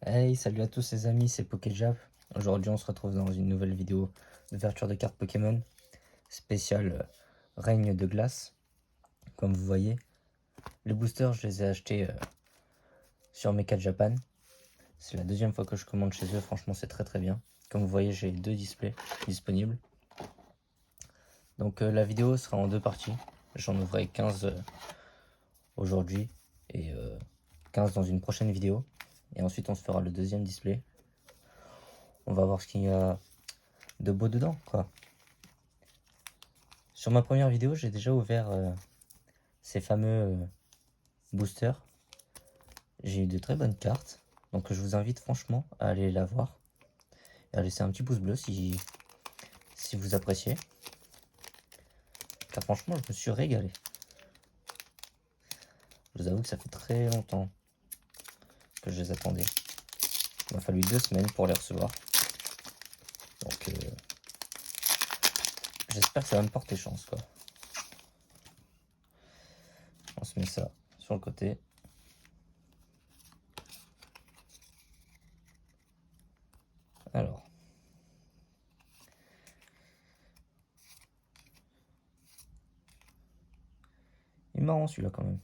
Hey, salut à tous les amis, c'est PokéJap. Aujourd'hui, on se retrouve dans une nouvelle vidéo d'ouverture de cartes Pokémon spéciale Règne de glace. Comme vous voyez, les boosters, je les ai achetés sur Mecha Japan. C'est la deuxième fois que je commande chez eux, franchement, c'est très bien. Comme vous voyez, j'ai 2 displays disponibles. Donc la vidéo sera en 2 parties. J'en ouvrirai 15 aujourd'hui et 15 dans une prochaine vidéo. Et ensuite, on se fera le deuxième display. On va voir ce qu'il y a de beau dedans, quoi. Sur ma première vidéo, j'ai déjà ouvert ces fameux boosters. J'ai eu de très bonnes cartes, donc je vous invite franchement à aller la voir et à laisser un petit pouce bleu si vous appréciez. Car franchement, je me suis régalé. Je vous avoue que ça fait très longtemps que je les attendais. Il m'a fallu 2 semaines pour les recevoir. Donc j'espère que ça va me porter chance, quoi. On se met ça sur le côté. Alors. Il est marrant celui-là quand même.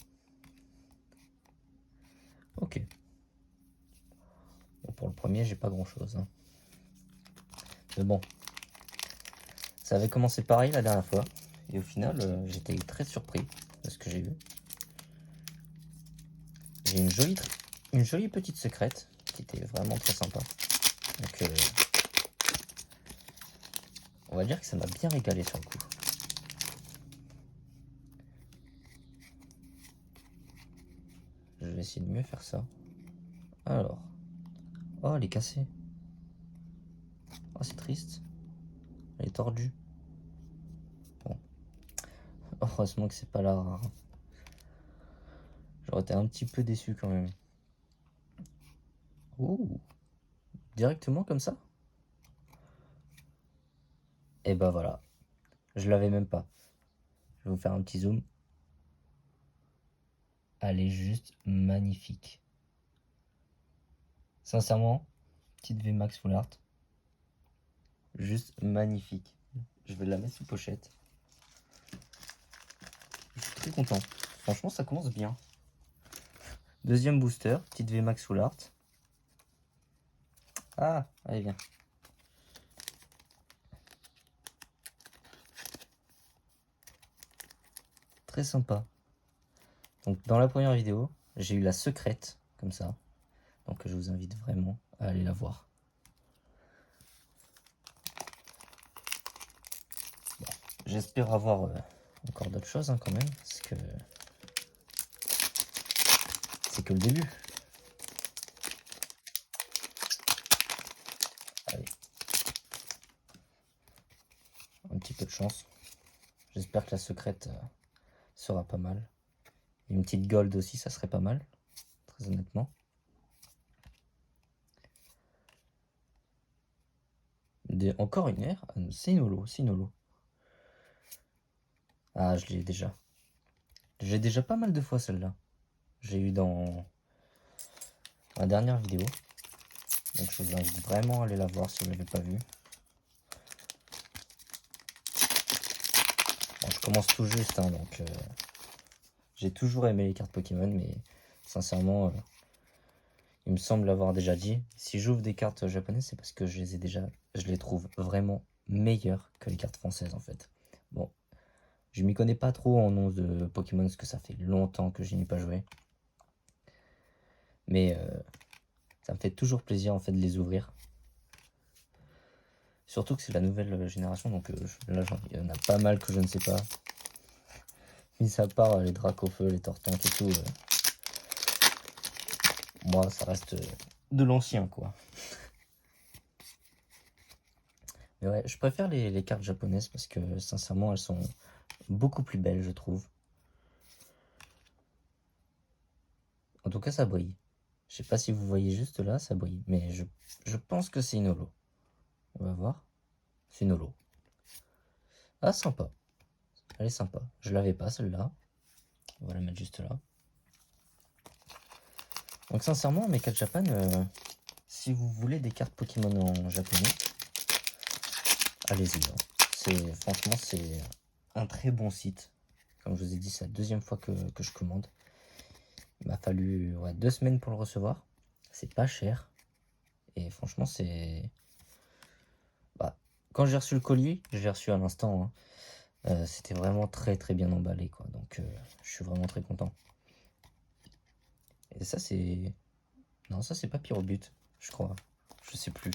Ok. Bon, pour le premier, j'ai pas grand-chose. Hein. Mais bon. Ça avait commencé pareil la dernière fois. Et au final, j'étais très surpris de ce que j'ai vu. J'ai une jolie petite secrète qui était vraiment très sympa. Donc, on va dire que ça m'a bien régalé sur le coup. Je vais essayer de mieux faire ça. Alors. Oh, elle est cassée. Oh, c'est triste. Elle est tordue. Bon. Heureusement que c'est pas la rare. J'aurais été un petit peu déçu quand même. Ouh. Directement comme ça? Et bah voilà. Je l'avais même pas. Je vais vous faire un petit zoom. Elle est juste magnifique. Sincèrement, petite VMAX Full Art. Juste magnifique. Je vais la mettre sous pochette. Je suis très content. Franchement, ça commence bien. Deuxième booster, petite VMAX Full Art. Ah, allez, viens. Très sympa. Donc, dans la première vidéo, j'ai eu la secrète, comme ça. Donc, je vous invite vraiment à aller la voir. Bon, j'espère avoir encore d'autres choses hein, quand même, parce que c'est que le début. Allez. Un petit peu de chance. J'espère que la secrète sera pas mal. Une petite gold aussi, ça serait pas mal, très honnêtement. Encore une aire, c'est Sinolo. Ah, je l'ai déjà. J'ai déjà pas mal de fois celle-là. J'ai eu dans ma dernière vidéo. Donc je vous invite vraiment à aller la voir si vous ne l'avez pas vue. Bon, je commence tout juste, hein, donc j'ai toujours aimé les cartes Pokémon, mais sincèrement, il me semble l'avoir déjà dit. Si j'ouvre des cartes japonaises, c'est parce que je les trouve vraiment meilleures que les cartes françaises en fait. Bon, je m'y connais pas trop en nom de Pokémon, parce que ça fait longtemps que je n'y ai pas joué. Mais ça me fait toujours plaisir en fait de les ouvrir. Surtout que c'est la nouvelle génération, donc là il y en a pas mal que je ne sais pas. Mis à part les Dracofeu, les Tortank et tout. Moi ça reste de l'ancien quoi. Mais ouais, je préfère les cartes japonaises parce que sincèrement elles sont beaucoup plus belles je trouve. En tout cas ça brille. Je sais pas si vous voyez juste là, ça brille. Mais je pense que c'est une holo. On va voir. C'est une holo. Ah sympa. Elle est sympa. Je l'avais pas celle-là. On va la mettre juste là. Donc sincèrement, Mecha Japan, si vous voulez des cartes Pokémon en japonais, allez-y. Franchement, c'est un très bon site. Comme je vous ai dit, c'est la deuxième fois que je commande. Il m'a fallu 2 semaines pour le recevoir. C'est pas cher. Et franchement, c'est... Bah, quand j'ai reçu le colis, je l'ai reçu à l'instant. C'était vraiment très très bien emballé, quoi. Donc, je suis vraiment très content. Et ça, c'est... Non, ça, c'est pas Pyrobut, je crois. Je sais plus.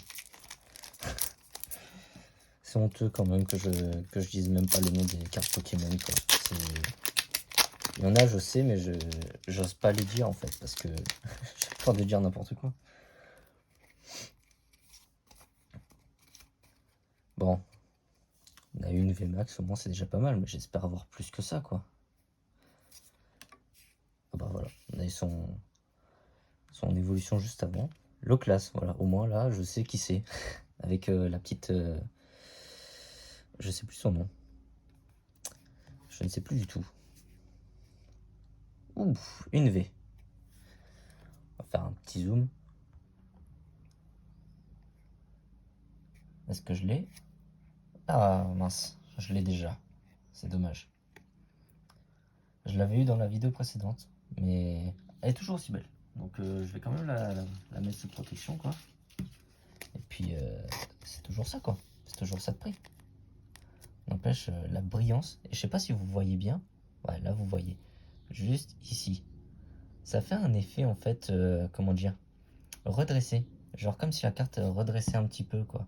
C'est honteux quand même que je dise même pas le nom des cartes Pokémon, quoi. Il y en a, je sais, mais j'ose pas les dire, en fait, parce que j'ai peur de dire n'importe quoi. Bon. On a eu une VMAX, au moins c'est déjà pas mal, mais j'espère avoir plus que ça, quoi. Ah bah voilà, on a eu son évolution juste avant. Loclas, voilà, au moins là, je sais qui c'est. Avec la petite... je sais plus son nom. Je ne sais plus du tout. Ouf, une V. On va faire un petit zoom. Est-ce que je l'ai? Ah mince, je l'ai déjà. C'est dommage. Je l'avais eu dans la vidéo précédente, mais elle est toujours aussi belle. Donc je vais quand même la mettre sous protection, quoi. Et puis c'est toujours ça, quoi. C'est toujours ça de prix. N'empêche la brillance. Et je sais pas si vous voyez bien. Ouais, là vous voyez. Juste ici. Ça fait un effet en fait, comment dire, redressé. Genre comme si la carte redressait un petit peu, quoi.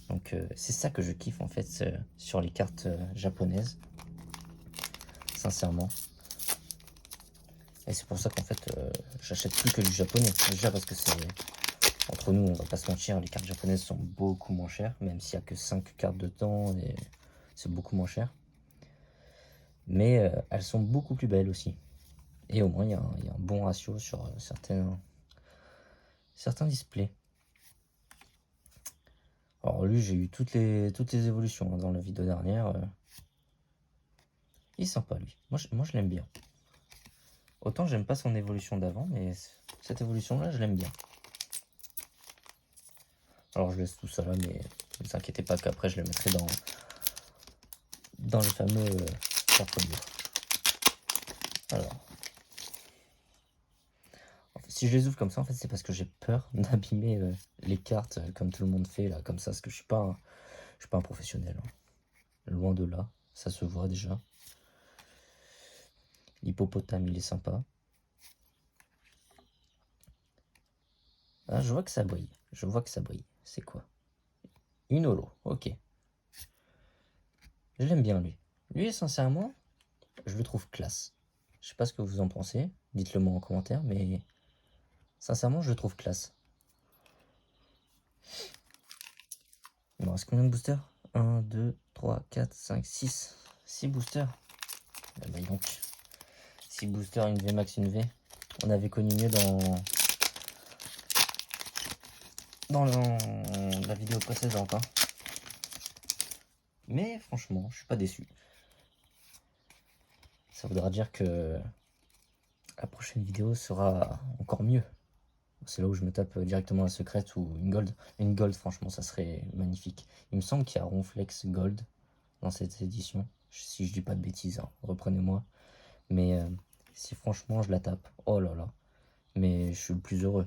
Donc c'est ça que je kiffe en fait sur les cartes japonaises. Sincèrement. Et c'est pour ça qu'en fait j'achète plus que du japonais. Déjà parce que c'est... Entre nous, on va pas se mentir, les cartes japonaises sont beaucoup moins chères. Même s'il y a que 5 cartes dedans, et c'est beaucoup moins cher. Mais elles sont beaucoup plus belles aussi. Et au moins, il y a un bon ratio sur certains displays. Alors lui, j'ai eu toutes les évolutions dans la vidéo dernière. Il est sympa, lui. Moi, je l'aime bien. Autant, j'aime pas son évolution d'avant, mais cette évolution-là, je l'aime bien. Alors, je laisse tout ça là, mais ne vous inquiétez pas qu'après, je le mettrai dans le fameux portfolio. Alors... Si je les ouvre comme ça, en fait, c'est parce que j'ai peur d'abîmer les cartes comme tout le monde fait, là, comme ça, parce que je suis pas un professionnel. Hein. Loin de là, ça se voit déjà. L'hippopotame, il est sympa. Ah, je vois que ça brille. Je vois que ça brille. C'est quoi? Une holo, ok. Je l'aime bien, lui. Lui, sincèrement, je le trouve classe. Je sais pas ce que vous en pensez. Dites-le moi en commentaire, mais sincèrement, je le trouve classe. Il me reste combien de boosters? 1, 2, 3, 4, 5, 6. 6 boosters. Ah bah donc, 6 boosters, une V max, une V. On avait connu mieux dans la vidéo précédente. Hein. Mais franchement, je suis pas déçu. Ça voudra dire que la prochaine vidéo sera encore mieux. C'est là où je me tape directement la secrète ou une gold. Une gold, franchement, ça serait magnifique. Il me semble qu'il y a Ronflex Gold dans cette édition. Si je dis pas de bêtises, hein, reprenez-moi. Mais si franchement je la tape, oh là là. Mais je suis le plus heureux.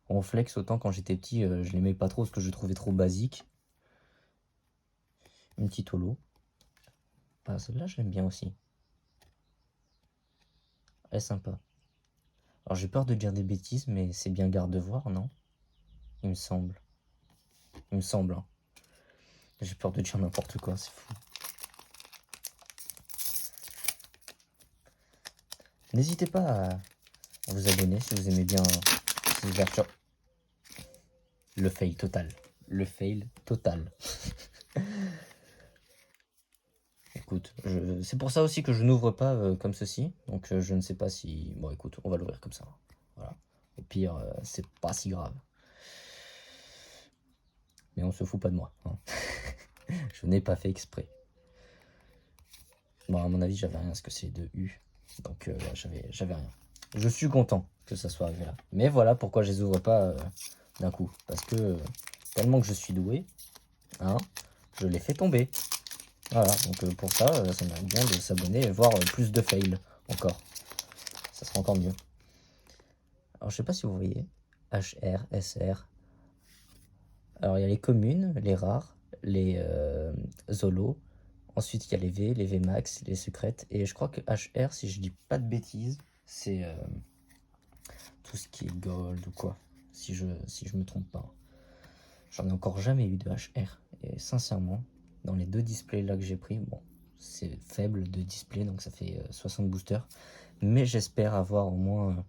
Ronflex, autant quand j'étais petit, je l'aimais pas trop parce que je le trouvais trop basique. Une petite holo. Ah, celle-là, je l'aime bien aussi. Elle est sympa. Alors j'ai peur de dire des bêtises, mais c'est bien garde de voir, non? Il me semble. Il me semble, hein. J'ai peur de dire n'importe quoi, c'est fou. N'hésitez pas à vous abonner si vous aimez bien ces ouvertures. Le fail total. Le fail total. Écoute, c'est pour ça aussi que je n'ouvre pas comme ceci. Donc je ne sais pas si... Bon écoute, on va l'ouvrir comme ça. Voilà. Au pire, c'est pas si grave. Mais on se fout pas de moi. Hein. Je n'ai pas fait exprès. Bon, à mon avis, j'avais rien parce que c'est de U. Donc j'avais rien. Je suis content que ça soit arrivé là. Mais voilà pourquoi je les ouvre pas d'un coup. Parce que tellement que je suis doué, hein, je les fais tomber. Voilà, donc pour ça, ça mérite bien de s'abonner et voir plus de fails encore. Ça sera encore mieux. Alors je sais pas si vous voyez, HR, SR. Alors il y a les communes, les rares, les zolos. Ensuite il y a les V, les V max, les secrètes. Et je crois que HR, si je dis pas de bêtises, c'est tout ce qui est gold ou quoi. Si je me trompe pas. J'en ai encore jamais eu de HR. Et sincèrement, dans les 2 displays là que j'ai pris, bon, c'est faible de display, donc ça fait 60 boosters. Mais j'espère avoir au moins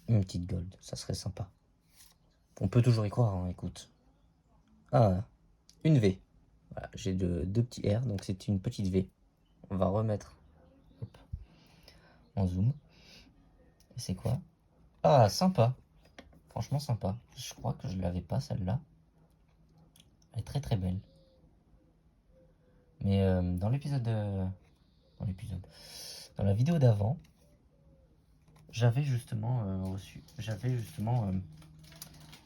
une petite gold. Ça serait sympa. On peut toujours y croire, hein, écoute. Ah, une V. Voilà, j'ai deux petits R, donc c'est une petite V. On va remettre hop, en zoom. Et c'est quoi? Ah, sympa. Franchement sympa. Je crois que je l'avais pas celle-là. Elle est très très belle. Mais dans l'épisode dans la vidéo d'avant, j'avais justement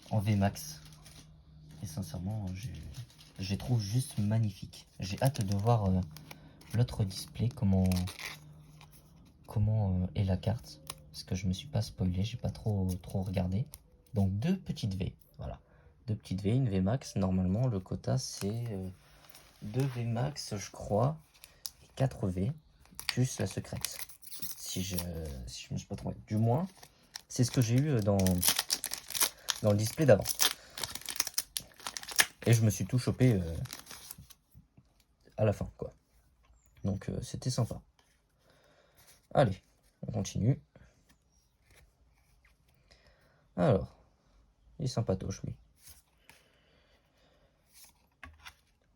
en VMAX. Et sincèrement, je les trouve juste magnifiques. J'ai hâte de voir l'autre display, comment est la carte. Parce que je me suis pas spoilé, j'ai pas trop regardé. Donc 2 petites V, voilà. 2 petites V, une VMAX. Normalement, le quota c'est 2 VMAX, je crois, et 4 V, plus la secrète. Si je me suis pas trompé. Du moins, c'est ce que j'ai eu dans le display d'avant. Et je me suis tout chopé à la fin, quoi. Donc c'était sympa. Allez, on continue. Alors, il est sympatoche, lui.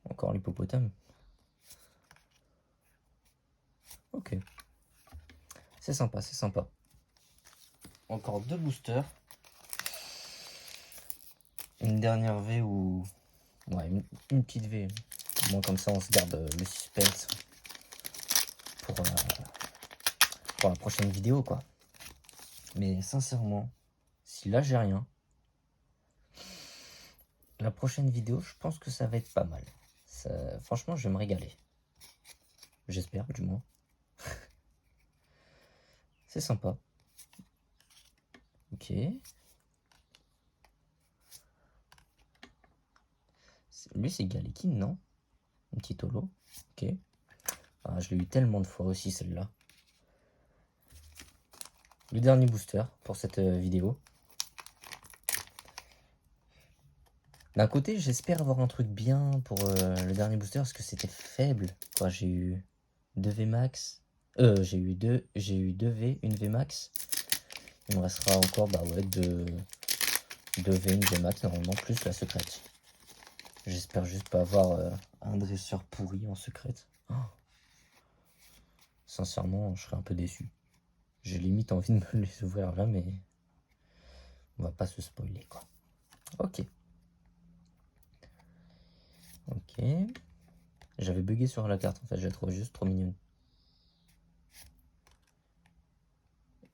Encore l'hippopotame. Ok. C'est sympa, c'est sympa. Encore 2 boosters. Une dernière V ou... Ouais, une petite V. Au moins comme ça, on se garde le suspense pour la prochaine vidéo, quoi. Mais sincèrement, si là j'ai rien, la prochaine vidéo, je pense que ça va être pas mal. Ça, franchement, je vais me régaler. J'espère, du moins. C'est sympa. Ok. Lui, c'est Galekin, non? Un petit holo. Ok. Ah, je l'ai eu tellement de fois aussi, celle-là. Le dernier booster pour cette vidéo. D'un côté, j'espère avoir un truc bien pour le dernier booster parce que c'était faible. Quoi, j'ai eu 2 VMAX. J'ai eu 2 V, une VMAX. Il me restera encore, bah ouais, 2 V, une VMAX normalement, plus la secrète. J'espère juste pas avoir un dresseur pourri en secrète. Oh. Sincèrement, je serais un peu déçu. J'ai limite envie de me les ouvrir là, mais on va pas se spoiler, quoi. Ok. Ok. J'avais bugué sur la carte, en fait, je la trouve juste trop mignonne.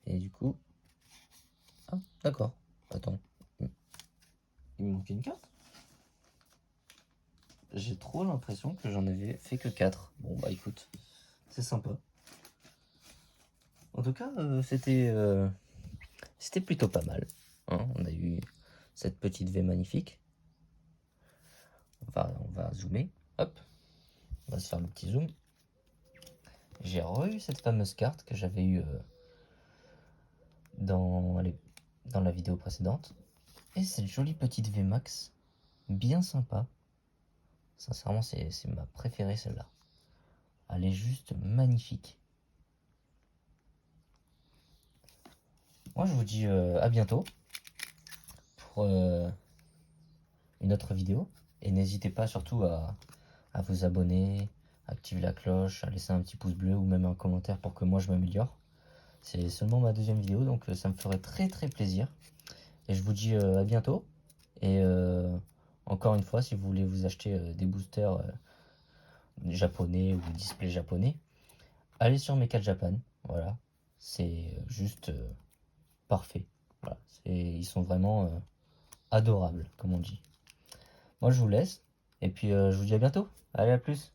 Et du coup... Ah, d'accord. Attends. Il me manquait une carte? J'ai trop l'impression que j'en avais fait que 4. Bon, bah écoute, c'est sympa. En tout cas, c'était plutôt pas mal. Hein, on a eu cette petite V magnifique. On va zoomer. Hop. On va se faire le petit zoom. J'ai re-eu cette fameuse carte que j'avais eue dans la vidéo précédente. Et cette jolie petite VMAX, bien sympa. Sincèrement, c'est ma préférée, celle-là. Elle est juste magnifique. Moi, je vous dis à bientôt pour une autre vidéo. Et n'hésitez pas surtout à vous abonner, à activer la cloche, à laisser un petit pouce bleu ou même un commentaire pour que moi je m'améliore. C'est seulement ma 2e vidéo, donc ça me ferait très très plaisir. Et je vous dis à bientôt. Et encore une fois, si vous voulez vous acheter des boosters japonais ou display japonais, allez sur Mecha Japan. Voilà, c'est juste parfait. Voilà, ils sont vraiment adorables, comme on dit. Moi, je vous laisse, et puis je vous dis à bientôt. Allez, à plus.